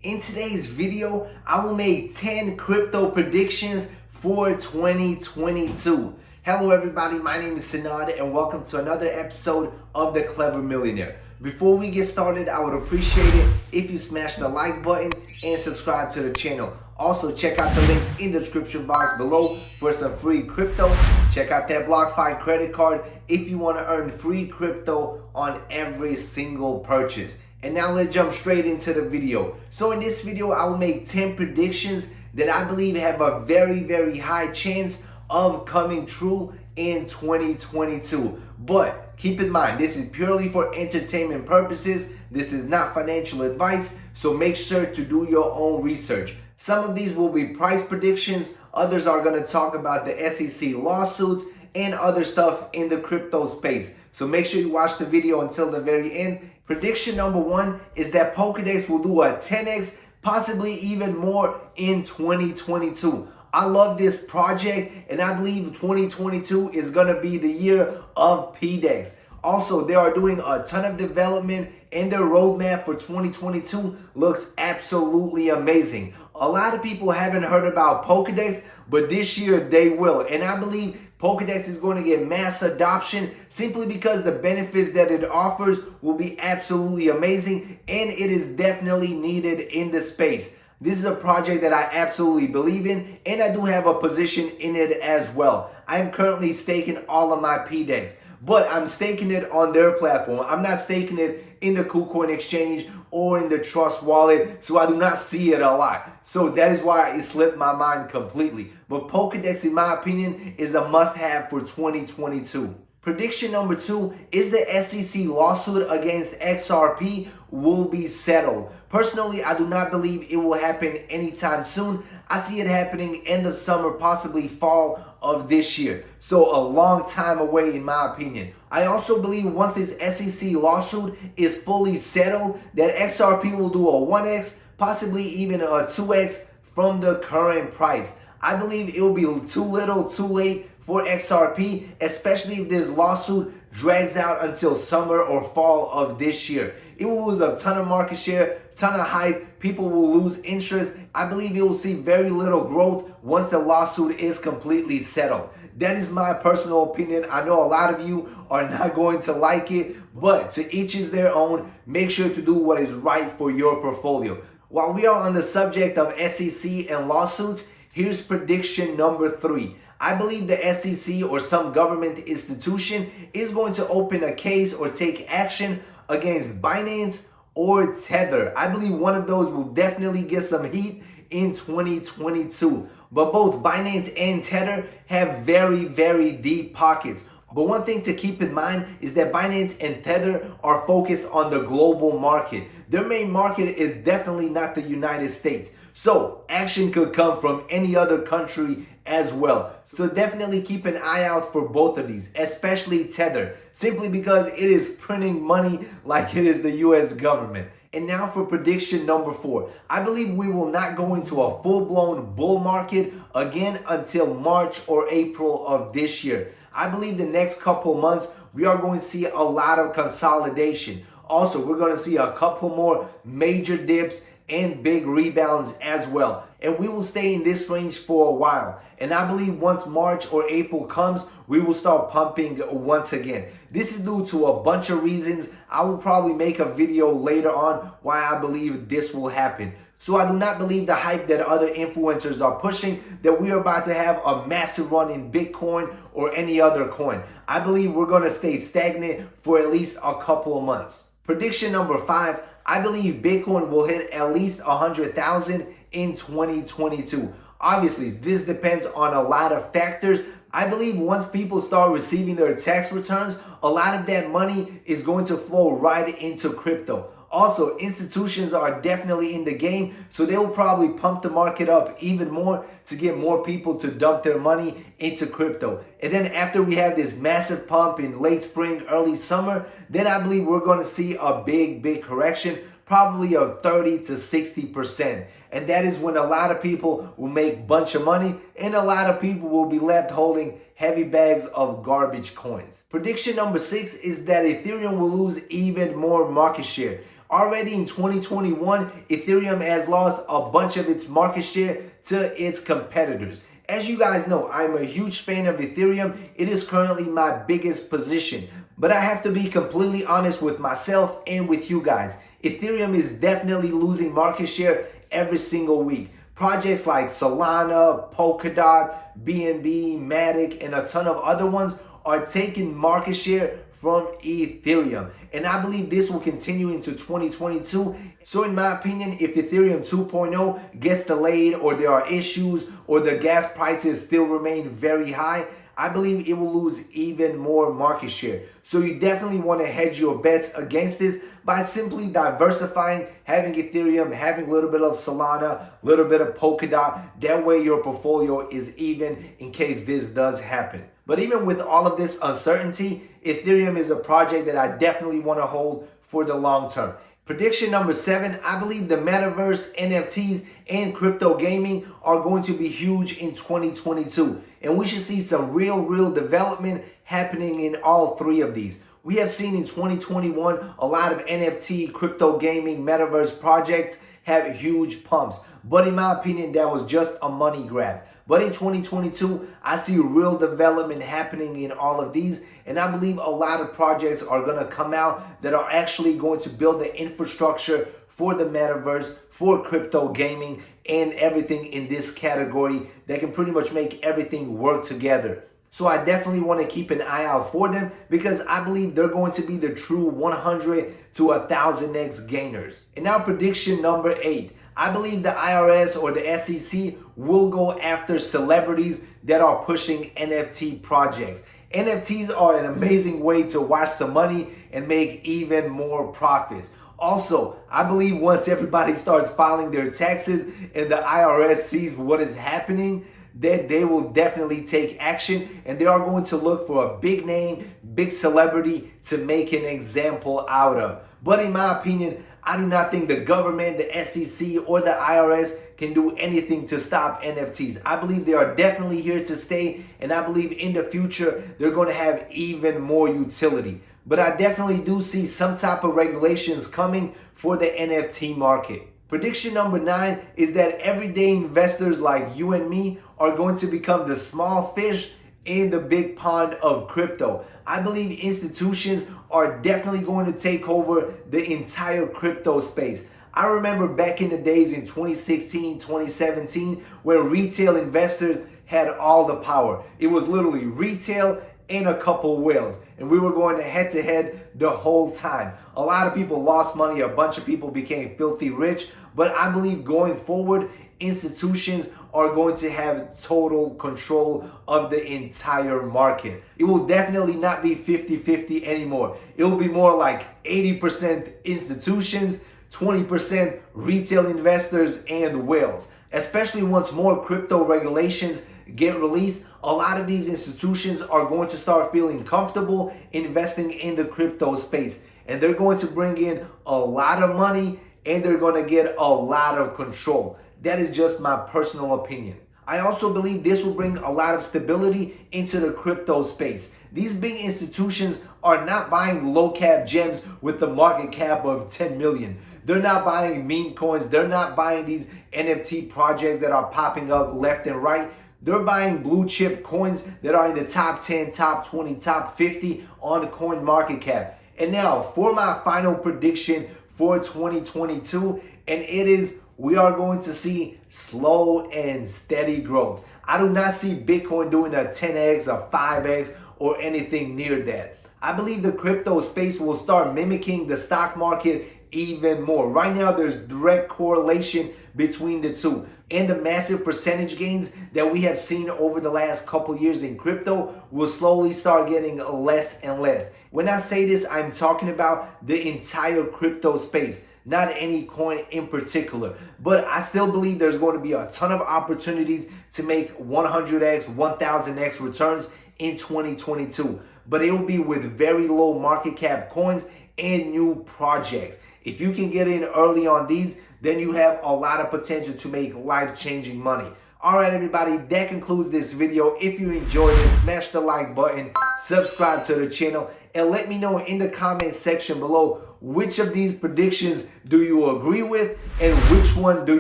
In today's video, I will make 10 crypto predictions for 2022. Hello everybody, my name is Sanad and welcome to another episode of The Clever Millionaire. Before we get started, I would appreciate it if you smash the like button and subscribe to the channel. Also, check out the links in the description box below for some free crypto. Check out that BlockFi credit card if you want to earn free crypto on every single purchase. And now let's jump straight into the video. So in this video, I will make 10 predictions that I believe have a very high chance of coming true in 2022. But keep in mind, this is purely for entertainment purposes. This is not financial advice, so make sure to do your own research. Some of these will be price predictions, others are going to talk about the SEC lawsuits and other stuff in the crypto space. So make sure you watch the video until the very end. Prediction number 1 is that Pokédex will do a 10x, possibly even more in 2022. I love this project and I believe 2022 is going to be the year of PDEX. Also, they are doing a ton of development and their roadmap for 2022 looks absolutely amazing. A lot of people haven't heard about Pokédex, but this year they will. And I believe Pokédex is going to get mass adoption simply because the benefits that it offers will be absolutely amazing and it is definitely needed in the space. This is a project that I absolutely believe in and I do have a position in it as well. I'm currently staking all of my PDEX, but I'm staking it on their platform. I'm not staking it in the KuCoin exchange or in the Trust wallet, so I do not see it a lot. So that is why it slipped my mind completely. But Pokédex, in my opinion, is a must-have for 2022. Prediction number 2 is the SEC lawsuit against XRP will be settled. Personally, I do not believe it will happen anytime soon. I see it happening end of summer, possibly fall of this year. So a long time away in my opinion. I also believe once this SEC lawsuit is fully settled, that XRP will do a 1x, possibly even a 2x from the current price. I believe it will be too little, too late for XRP, especially if this lawsuit drags out until summer or fall of this year. It will lose a ton of market share, ton of hype, people will lose interest. I believe you will see very little growth once the lawsuit is completely settled. That is my personal opinion. I know a lot of you are not going to like it, but to each is their own. Make sure to do what is right for your portfolio. While we are on the subject of SEC and lawsuits, here's prediction number 3. I believe the SEC or some government institution is going to open a case or take action against Binance or Tether. I believe one of those will definitely get some heat in 2022. But both Binance and Tether have very deep pockets. But one thing to keep in mind is that Binance and Tether are focused on the global market. Their main market is definitely not the United States. So action could come from any other country as well. So definitely keep an eye out for both of these, especially Tether, simply because it is printing money like it is the US government. And now for prediction number 4. I believe we will not go into a full-blown bull market again until March or April of this year. I believe the next couple months we are going to see a lot of consolidation. Also, we're going to see a couple more major dips and big rebounds as well. And we will stay in this range for a while. And I believe once March or April comes, we will start pumping once again. This is due to a bunch of reasons. I will probably make a video later on why I believe this will happen. So I do not believe the hype that other influencers are pushing that we are about to have a massive run in Bitcoin or any other coin. I believe we're going to stay stagnant for at least a couple of months. Prediction number 5. I believe Bitcoin will hit at least 100,000 in 2022. Obviously, this depends on a lot of factors. I believe once people start receiving their tax returns, a lot of that money is going to flow right into crypto. Also, institutions are definitely in the game, so they will probably pump the market up even more to get more people to dump their money into crypto. And then after we have this massive pump in late spring, early summer, then I believe we're going to see a big correction, probably of 30 to 60%. And that is when a lot of people will make a bunch of money and a lot of people will be left holding heavy bags of garbage coins. Prediction number 6 is that Ethereum will lose even more market share. Already in 2021, Ethereum has lost a bunch of its market share to its competitors. As you guys know, I'm a huge fan of Ethereum. It is currently my biggest position. But I have to be completely honest with myself and with you guys. Ethereum is definitely losing market share every single week. Projects like Solana, Polkadot, BNB, Matic, and a ton of other ones are taking market share from Ethereum. And I believe this will continue into 2022. So in my opinion, if Ethereum 2.0 gets delayed, or there are issues, or the gas prices still remain very high, I believe it will lose even more market share. So you definitely want to hedge your bets against this by simply diversifying, having Ethereum, having a little bit of Solana, a little bit of Polkadot. That way your portfolio is even in case this does happen. But even with all of this uncertainty, Ethereum is a project that I definitely want to hold for the long term. Prediction number 7, I believe the Metaverse, NFTs, and crypto gaming are going to be huge in 2022. And we should see some real development happening in all three of these. We have seen in 2021 a lot of NFT, crypto gaming, Metaverse projects have huge pumps. But in my opinion, that was just a money grab. But in 2022, I see real development happening in all of these. And I believe a lot of projects are going to come out that are actually going to build the infrastructure for the Metaverse, for crypto gaming, and everything in this category that can pretty much make everything work together. So I definitely want to keep an eye out for them because I believe they're going to be the true 100 to 1000x gainers. And now prediction number 8. I believe the IRS or the SEC will go after celebrities that are pushing NFT projects. NFTs are an amazing way to wash some money and make even more profits. Also, I believe once everybody starts filing their taxes and the IRS sees what is happening, that they will definitely take action and they are going to look for a big name, big celebrity to make an example out of. But in my opinion, I do not think the government, the SEC, or the IRS can do anything to stop NFTs. I believe they are definitely here to stay, and I believe in the future they're going to have even more utility. But I definitely do see some type of regulations coming for the NFT market. Prediction number 9 is that everyday investors like you and me are going to become the small fish in the big pond of crypto. I believe institutions are definitely going to take over the entire crypto space. I remember back in the days in 2016, 2017, when retail investors had all the power. It was literally retail and a couple whales, and we were going head to head the whole time. A lot of people lost money, a bunch of people became filthy rich, but I believe going forward, institutions are going to have total control of the entire market. It will definitely not be 50-50 anymore. It will be more like 80% institutions, 20% retail investors and whales. Especially once more crypto regulations get released, a lot of these institutions are going to start feeling comfortable investing in the crypto space. And they're going to bring in a lot of money and they're going to get a lot of control. That is just my personal opinion. I also believe this will bring a lot of stability into the crypto space. These big institutions are not buying low cap gems with the market cap of 10 million. They're not buying meme coins. They're not buying these NFT projects that are popping up left and right. They're buying blue chip coins that are in the top 10, top 20, top 50 on the coin market cap. And now for my final prediction for 2022, and it is we are going to see slow and steady growth. I do not see Bitcoin doing a 10x, a 5x, or anything near that. I believe the crypto space will start mimicking the stock market even more. Right now, there's direct correlation between the two. And the massive percentage gains that we have seen over the last couple years in crypto will slowly start getting less and less. When I say this, I'm talking about the entire crypto space, not any coin in particular. But I still believe there's going to be a ton of opportunities to make 100x, 1000x returns in 2022. But it will be with very low market cap coins and new projects. If you can get in early on these, then you have a lot of potential to make life-changing money. Alright everybody, that concludes this video. If you enjoyed it, smash the like button, subscribe to the channel, and let me know in the comment section below which of these predictions do you agree with and which one do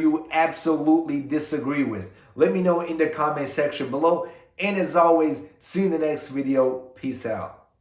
you absolutely disagree with. Let me know in the comment section below. And as always, see you in the next video. Peace out.